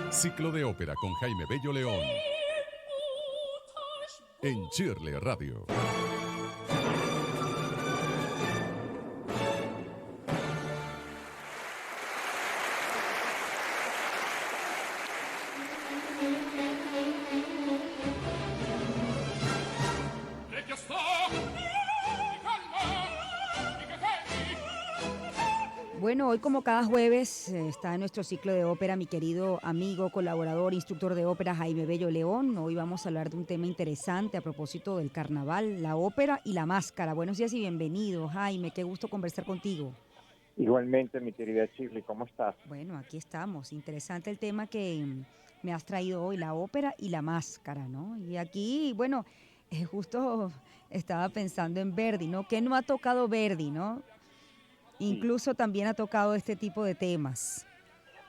Ciclo de ópera con Jaime Bello León en Chirle Radio. Bueno, hoy como cada jueves está en nuestro ciclo de ópera mi querido amigo, colaborador, instructor de ópera Jaime Bello León. Hoy vamos a hablar de un tema interesante a propósito del carnaval, la ópera y la máscara. Buenos días y bienvenido, Jaime, qué gusto conversar contigo. Igualmente, mi querida Shirley, ¿cómo estás? Bueno, aquí estamos. Interesante el tema que me has traído hoy, la ópera y la máscara, ¿no? Y aquí, bueno, justo estaba pensando en Verdi, ¿no? ¿Qué no ha tocado Verdi, no? Sí, Incluso también ha tocado este tipo de temas.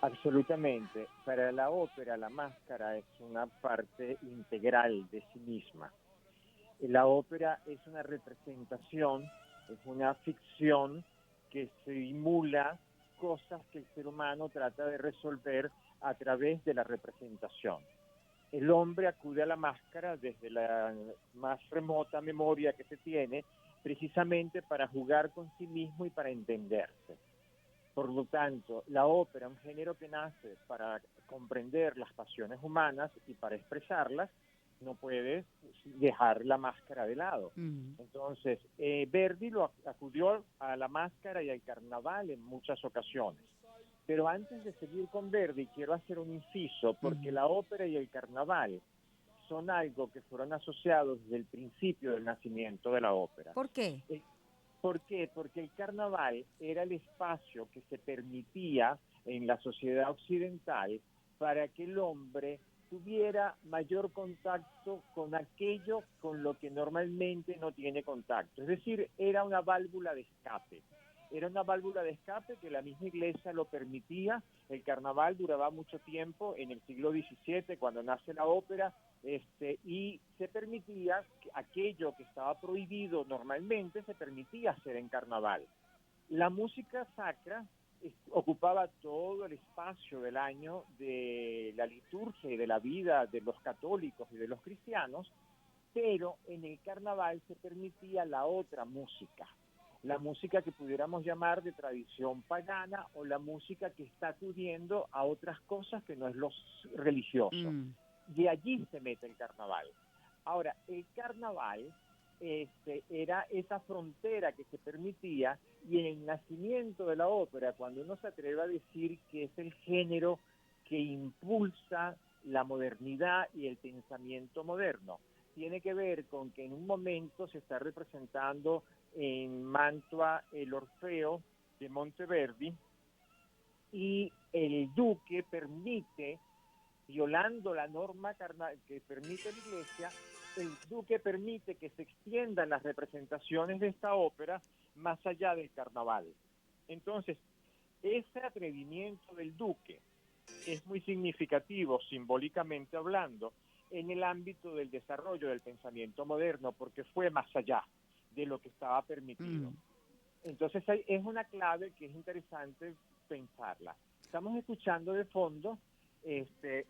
absolutamente. Para la ópera, la máscara es una parte integral de sí misma. La ópera es una representación, es una ficción que simula cosas que el ser humano trata de resolver a través de la representación. El hombre acude a la máscara desde la más remota memoria que se tiene, precisamente para jugar con sí mismo y para entenderse. Por lo tanto, la ópera, un género que nace para comprender las pasiones humanas y para expresarlas, no puede dejar la máscara de lado. Entonces, Verdi acudió a la máscara y al carnaval en muchas ocasiones. Pero antes de seguir con Verdi, quiero hacer un inciso, porque la ópera y el carnaval son algo que fueron asociados desde el principio del nacimiento de la ópera. ¿Por qué? ¿Por qué? Porque el carnaval era el espacio que se permitía en la sociedad occidental para que el hombre tuviera mayor contacto con aquello con lo que normalmente no tiene contacto. Es decir, era una válvula de escape. Era una válvula de escape que la misma iglesia lo permitía. El carnaval duraba mucho tiempo en el siglo XVII, cuando nace la ópera, y se permitía que aquello que estaba prohibido normalmente se permitía hacer en carnaval. La música sacra ocupaba todo el espacio del año de la liturgia y de la vida de los católicos y de los cristianos, pero en el carnaval se permitía la otra música, la música que pudiéramos llamar de tradición pagana o la música que está acudiendo a otras cosas que no es lo religioso. De allí se mete el carnaval. Ahora, el carnaval era esa frontera que se permitía, y en el nacimiento de la ópera, cuando uno se atreve a decir que es el género que impulsa la modernidad y el pensamiento moderno, tiene que ver con que en un momento se está representando en Mantua el Orfeo de Monteverdi, y el duque permite, violando la norma que permite la iglesia, el duque permite que se extiendan las representaciones de esta ópera más allá del carnaval. Entonces, ese atrevimiento del duque es muy significativo, simbólicamente hablando, en el ámbito del desarrollo del pensamiento moderno, porque fue más allá de lo que estaba permitido. Entonces, es una clave que es interesante pensarla. Estamos escuchando de fondo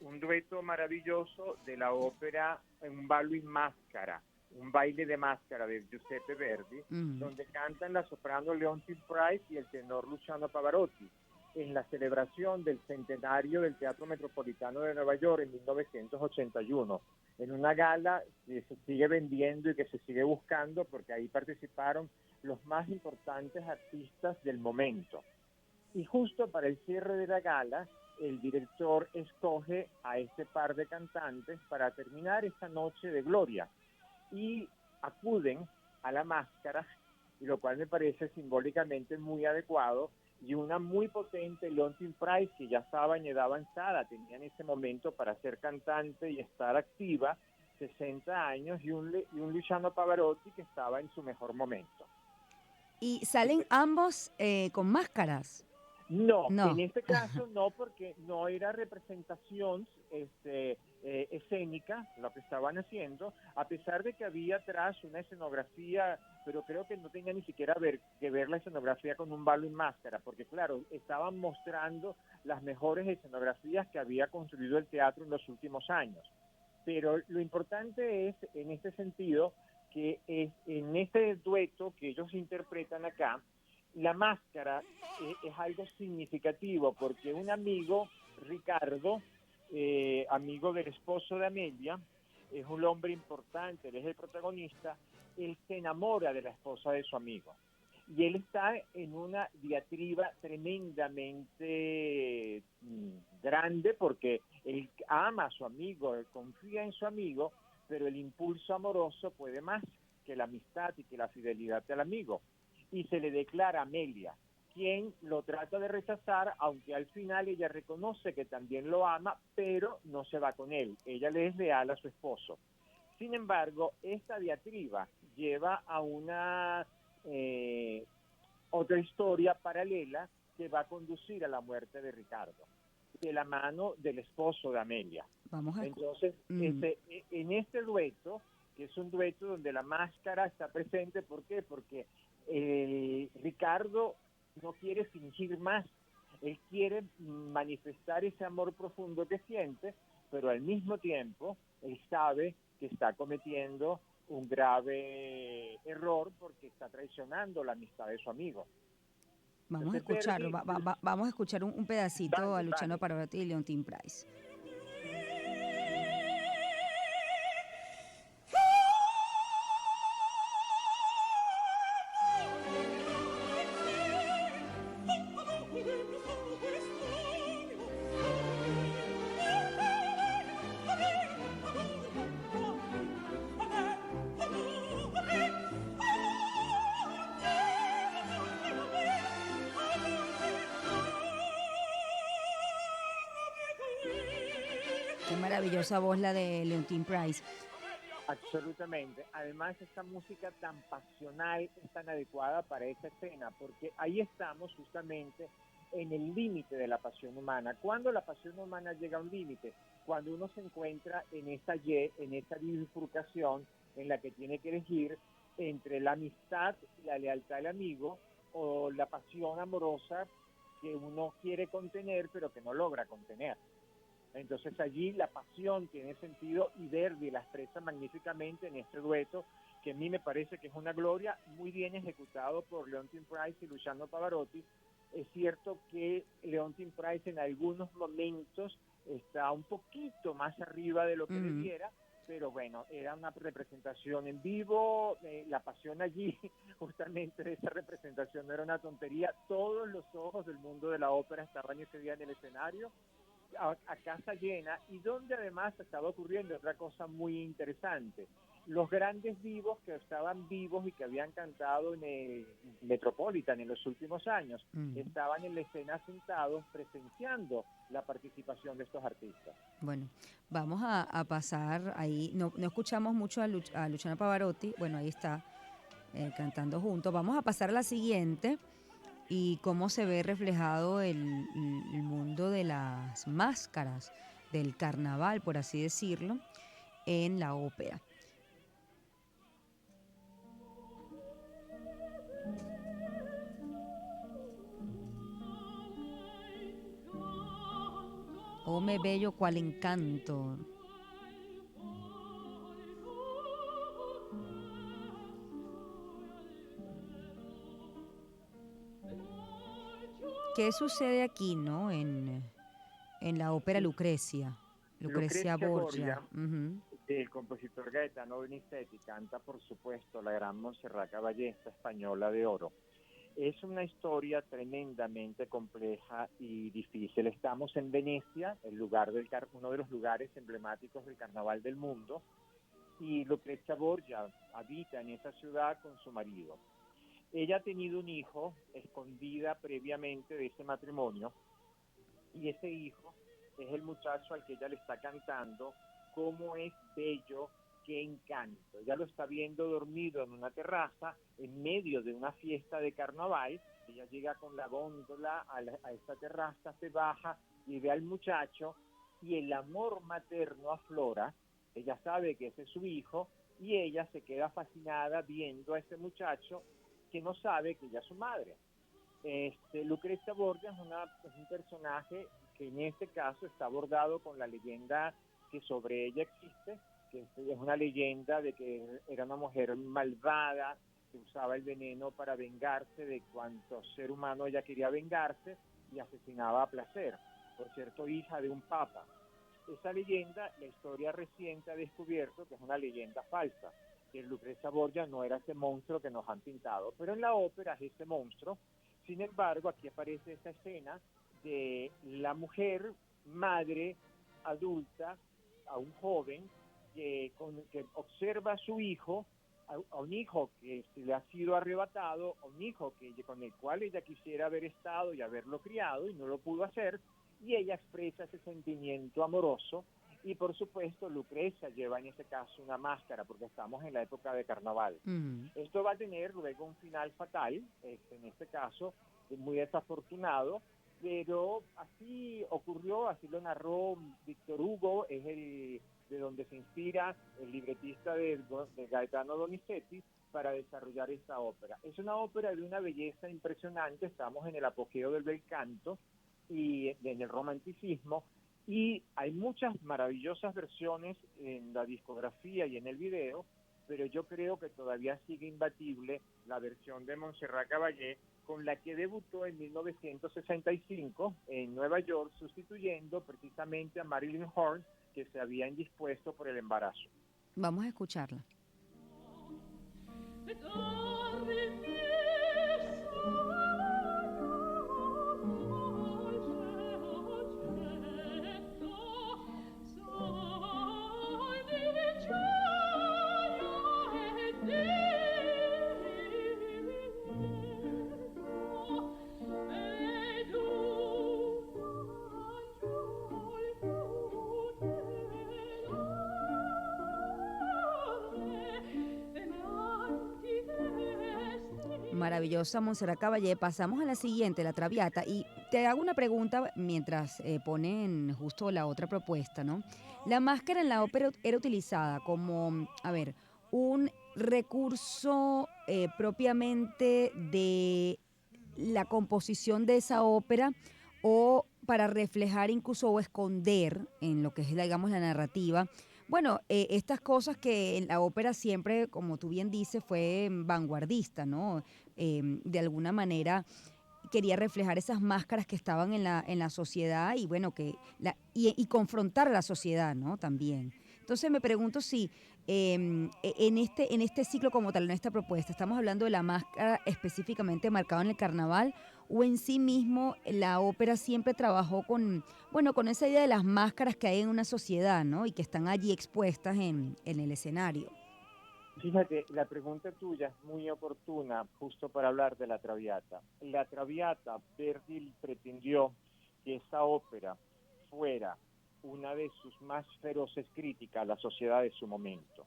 un dueto maravilloso de la ópera Un ballo in máscara, un baile de máscara de Giuseppe Verdi, donde cantan la soprano Leontyne Price y el tenor Luciano Pavarotti, en la celebración del centenario del Teatro Metropolitano de Nueva York en 1981, en una gala que se sigue vendiendo y que se sigue buscando, porque ahí participaron los más importantes artistas del momento. Y justo para el cierre de la gala, el director escoge a este par de cantantes para terminar esta noche de gloria, y acuden a la máscara, y lo cual me parece simbólicamente muy adecuado, y una muy potente Leontyne Price, que ya estaba en edad avanzada, tenía en ese momento para ser cantante y estar activa 60 años, y un Luciano Pavarotti que estaba en su mejor momento. Y salen ambos con máscaras. No, en No. este caso no, porque no era representación escénica lo que estaban haciendo, a pesar de que había atrás una escenografía, pero creo que no tenía ni siquiera que ver la escenografía con un balo y máscara, porque claro, estaban mostrando las mejores escenografías que había construido el teatro en los últimos años. Pero lo importante es, en este sentido, que es en este dueto que ellos interpretan acá, la máscara es algo significativo, porque un amigo, Ricardo, amigo del esposo de Amelia, es un hombre importante, él es el protagonista, él se enamora de la esposa de su amigo. Y él está en una diatriba tremendamente grande, porque él ama a su amigo, él confía en su amigo, pero el impulso amoroso puede más que la amistad y que la fidelidad del amigo. Y se le declara a Amelia, quien lo trata de rechazar, aunque al final ella reconoce que también lo ama, pero no se va con él. Ella le es leal a su esposo. Sin embargo, esta diatriba lleva a una otra historia paralela que va a conducir a la muerte de Ricardo, de la mano del esposo de Amelia. Vamos a Entonces, en este dueto, que es un dueto donde la máscara está presente, ¿por qué? Porque Ricardo no quiere fingir más, él quiere manifestar ese amor profundo que siente, pero al mismo tiempo él sabe que está cometiendo un grave error porque está traicionando la amistad de su amigo. Vamos a Entonces escucharlo, Verdi, vamos a escuchar un pedacito a dale, Luciano dale. Pavarotti y Leontyne Price. Qué maravillosa voz la de Leontyne Price. Absolutamente. Además, esta música tan pasional es tan adecuada para esta escena, porque ahí estamos justamente en el límite de la pasión humana. ¿Cuándo la pasión humana llega a un límite? Cuando uno se encuentra en en esta bifurcación en la que tiene que elegir entre la amistad y la lealtad al amigo, o la pasión amorosa que uno quiere contener pero que no logra contener. Entonces allí la pasión tiene sentido y Verdi la expresa magníficamente en este dueto, que a mí me parece que es una gloria, muy bien ejecutado por Leontyne Price y Luciano Pavarotti. Es cierto que Leontyne Price en algunos momentos está un poquito más arriba de lo que debiera, pero bueno, era una representación en vivo, la pasión allí justamente de esa representación no era una tontería, todos los ojos del mundo de la ópera estaban ese día en el escenario, a casa llena, y donde además estaba ocurriendo otra cosa muy interesante. Los grandes vivos que estaban vivos y que habían cantado en el Metropolitan en los últimos años, estaban en la escena sentados presenciando la participación de estos artistas. Bueno, vamos a pasar ahí, no escuchamos mucho a Luciano Pavarotti, bueno, ahí está, cantando juntos. Vamos a pasar a la siguiente y cómo se ve reflejado el mundo de las máscaras, del carnaval, por así decirlo, en la ópera. Oh, me bello cual encanto. ¿Qué sucede aquí, no? En la ópera Lucrecia Lucrecia Borgia. Borgia, del compositor Gaetano Donizetti, canta por supuesto la gran Montserrat Caballé, esta española de oro. Es una historia tremendamente compleja y difícil. Estamos en Venecia, uno de los lugares emblemáticos del carnaval del mundo, y Lucrecia Borgia habita en esa ciudad con su marido. Ella ha tenido un hijo escondida previamente de ese matrimonio, y ese hijo es el muchacho al que ella le está cantando cómo es bello qué encanto. Ella lo está viendo dormido en una terraza en medio de una fiesta de carnaval. Ella llega con la góndola a esta terraza, se baja y ve al muchacho y el amor materno aflora. Ella sabe que ese es su hijo y ella se queda fascinada viendo a ese muchacho que no sabe que ella es su madre. Lucrecia Borgia es un personaje que en este caso está abordado con la leyenda que sobre ella existe, que es una leyenda de que era una mujer malvada, que usaba el veneno para vengarse de cuanto ser humano ella quería vengarse y asesinaba a placer. Por cierto, hija de un papa. Esa leyenda, la historia reciente ha descubierto que es una leyenda falsa, que Lucrecia Borgia no era ese monstruo que nos han pintado, pero en la ópera es ese monstruo. Sin embargo, aquí aparece esta escena de la mujer, madre, adulta, a un joven que observa a su hijo, a un hijo que se le ha sido arrebatado, a un hijo con el cual ella quisiera haber estado y haberlo criado y no lo pudo hacer, y ella expresa ese sentimiento amoroso. Y por supuesto Lucrecia lleva en ese caso una máscara porque estamos en la época de carnaval. Esto va a tener luego un final fatal, en este caso muy desafortunado, pero así ocurrió, así lo narró Víctor Hugo, es de donde se inspira el libretista de Gaetano Donizetti para desarrollar esta ópera. Es una ópera de una belleza impresionante, estamos en el apogeo del bel canto y en el romanticismo, y hay muchas maravillosas versiones en la discografía y en el video, pero yo creo que todavía sigue imbatible la versión de Montserrat Caballé, con la que debutó en 1965 en Nueva York, sustituyendo precisamente a Marilyn Horne, que se había indispuesto por el embarazo. Vamos a escucharla. Maravillosa Montserrat Caballé. Pasamos a la siguiente, La Traviata, y te hago una pregunta mientras ponen justo la otra propuesta, ¿no? La máscara en la ópera era utilizada como, a ver, un recurso propiamente de la composición de esa ópera o para reflejar incluso o esconder en lo que es, digamos, la narrativa. Bueno, estas cosas que en la ópera siempre, como tú bien dices, fue vanguardista, ¿no? De alguna manera quería reflejar esas máscaras que estaban en la sociedad y bueno, y confrontar a la sociedad, ¿no? También. Entonces me pregunto si en este ciclo como tal, en esta propuesta, estamos hablando de la máscara específicamente marcada en el carnaval o en sí mismo la ópera siempre trabajó con, bueno, con esa idea de las máscaras que hay en una sociedad, ¿no? Y que están allí expuestas en el escenario. Fíjate, la pregunta tuya es muy oportuna justo para hablar de La Traviata. La Traviata, Verdi pretendió que esa ópera fuera una de sus más feroces críticas a la sociedad de su momento.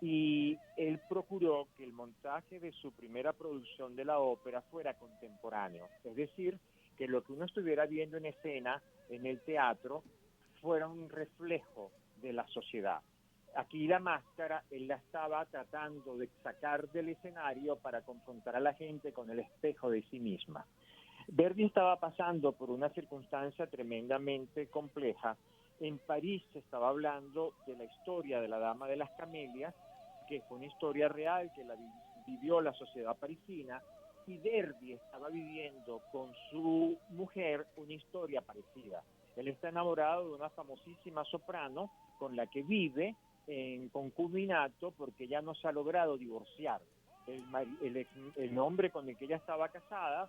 Y él procuró que el montaje de su primera producción de la ópera fuera contemporáneo, es decir, que lo que uno estuviera viendo en escena, en el teatro, fuera un reflejo de la sociedad. Aquí la máscara, él la estaba tratando de sacar del escenario para confrontar a la gente con el espejo de sí misma. Verdi estaba pasando por una circunstancia tremendamente compleja. En París se estaba hablando de la historia de la Dama de las Camelias, que fue una historia real que la vivió la sociedad parisina, y Verdi estaba viviendo con su mujer una historia parecida. Él está enamorado de una famosísima soprano con la que vive en concubinato porque ella no se ha logrado divorciar. El hombre con el que ella estaba casada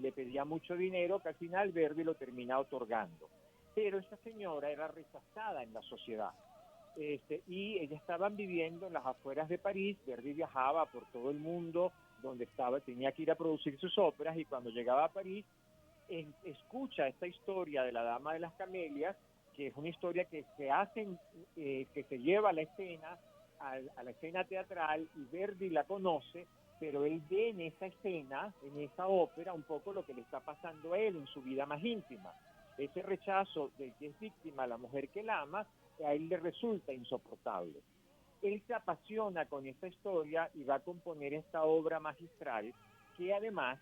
le pedía mucho dinero que al final Verdi lo termina otorgando. Pero esta señora era rechazada en la sociedad. Y ellas estaban viviendo en las afueras de París. Verdi viajaba por todo el mundo donde estaba, tenía que ir a producir sus óperas, y cuando llegaba a París escucha esta historia de la Dama de las Camelias, que es una historia que se lleva a la escena a la escena teatral y Verdi la conoce, pero él ve en esa escena, en esa ópera, un poco lo que le está pasando a él en su vida más íntima. Ese rechazo del que es víctima la mujer que él ama, a él le resulta insoportable. Él se apasiona con esta historia y va a componer esta obra magistral que además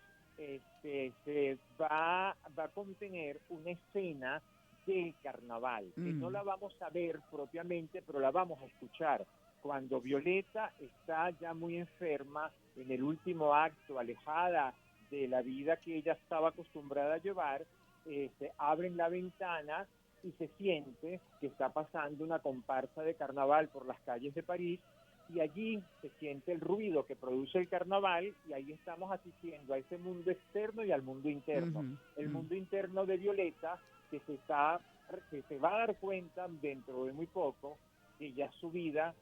se va a contener una escena del carnaval, que no la vamos a ver propiamente, pero la vamos a escuchar. Cuando Violeta está ya muy enferma, en el último acto, alejada de la vida que ella estaba acostumbrada a llevar, abren la ventana y se siente que está pasando una comparsa de carnaval por las calles de París, y allí se siente el ruido que produce el carnaval, y ahí estamos asistiendo a ese mundo externo y al mundo interno. El mundo interno de Violeta, que se va a dar cuenta dentro de muy poco que ya su vida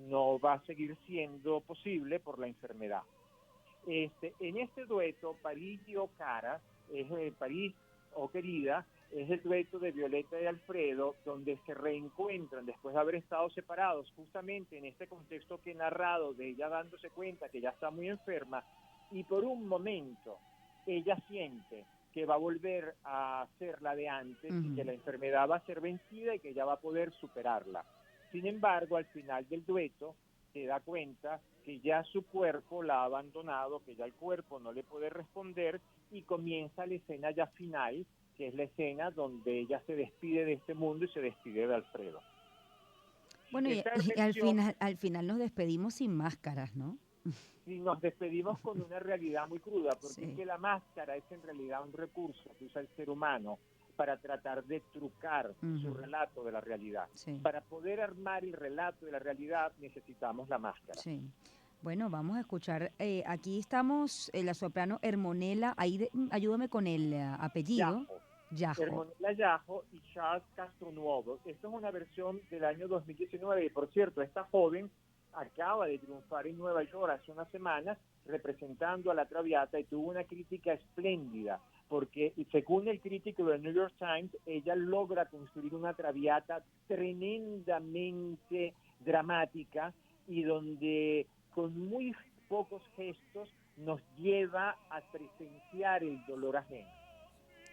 no va a seguir siendo posible por la enfermedad. En este dueto, París y Cara, París o Querida, es el dueto de Violeta y Alfredo, donde se reencuentran después de haber estado separados, justamente en este contexto que he narrado, de ella dándose cuenta que ya está muy enferma, y por un momento ella siente que va a volver a ser la de antes, y que la enfermedad va a ser vencida y que ella va a poder superarla. Sin embargo, al final del dueto, se da cuenta que ya su cuerpo la ha abandonado, que ya el cuerpo no le puede responder, y comienza la escena ya final, que es la escena donde ella se despide de este mundo y se despide de Alfredo. Bueno, y al final nos despedimos sin máscaras, ¿no? Y nos despedimos con una realidad muy cruda, porque Sí. es que la máscara es en realidad un recurso que usa el ser humano para tratar de trucar su relato de la realidad. Sí. Para poder armar el relato de la realidad necesitamos la máscara. Sí. Bueno, vamos a escuchar. Aquí estamos, la soprano Hermonela. Ayúdame con el apellido. Yajo. Hermonela Yajo y Charles Castronuovo. Esta es una versión del año 2019 y, por cierto, esta joven acaba de triunfar en Nueva York hace unas semanas representando a la Traviata, y tuvo una crítica espléndida, porque según el crítico del New York Times, ella logra construir una Traviata tremendamente dramática y donde con muy pocos gestos nos lleva a presenciar el dolor ajeno.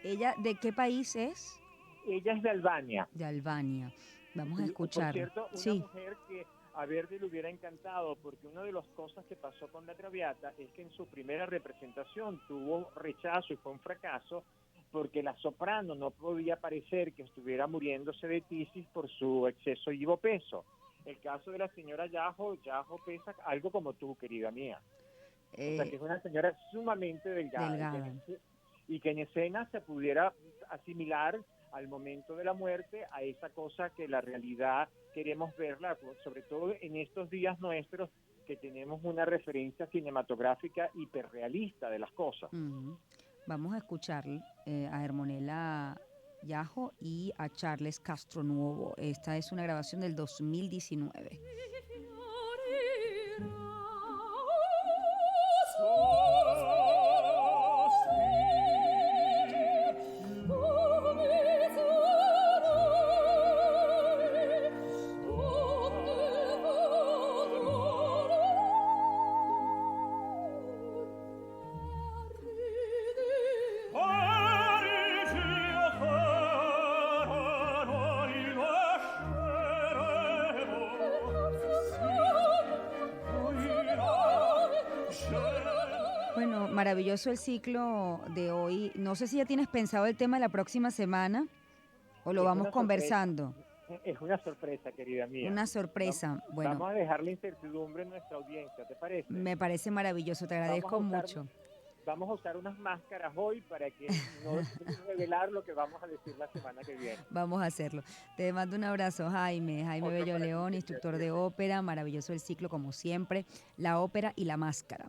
¿Ella de qué país es? Ella es de Albania. De Albania. Vamos a escuchar. Por cierto, una mujer que a Verdi le hubiera encantado, porque una de las cosas que pasó con la Traviata es que en su primera representación tuvo rechazo y fue un fracaso, porque la soprano no podía parecer que estuviera muriéndose de tisis por su excesivo peso. El caso de la señora Yajo pesa algo como tú, querida mía. O sea, que es una señora sumamente delgada. Y que en escena se pudiera asimilar al momento de la muerte a esa cosa que la realidad queremos verla, sobre todo en estos días nuestros, que tenemos una referencia cinematográfica hiperrealista de las cosas. Vamos a escuchar a Hermonela Yajo y a Charles Castronuovo. Esta es una grabación del 2019. Bueno, maravilloso el ciclo de hoy. No sé si ya tienes pensado el tema de la próxima semana o lo vamos conversando. Es una sorpresa, querida mía. Una sorpresa. Bueno, vamos a dejar la incertidumbre en nuestra audiencia, ¿te parece? Me parece maravilloso, te agradezco mucho. Vamos a usar unas máscaras hoy para que no revelar lo que vamos a decir la semana que viene. Vamos a hacerlo. Te mando un abrazo, Jaime Bello León, instructor de ópera. Maravilloso el ciclo, como siempre, la ópera y la máscara.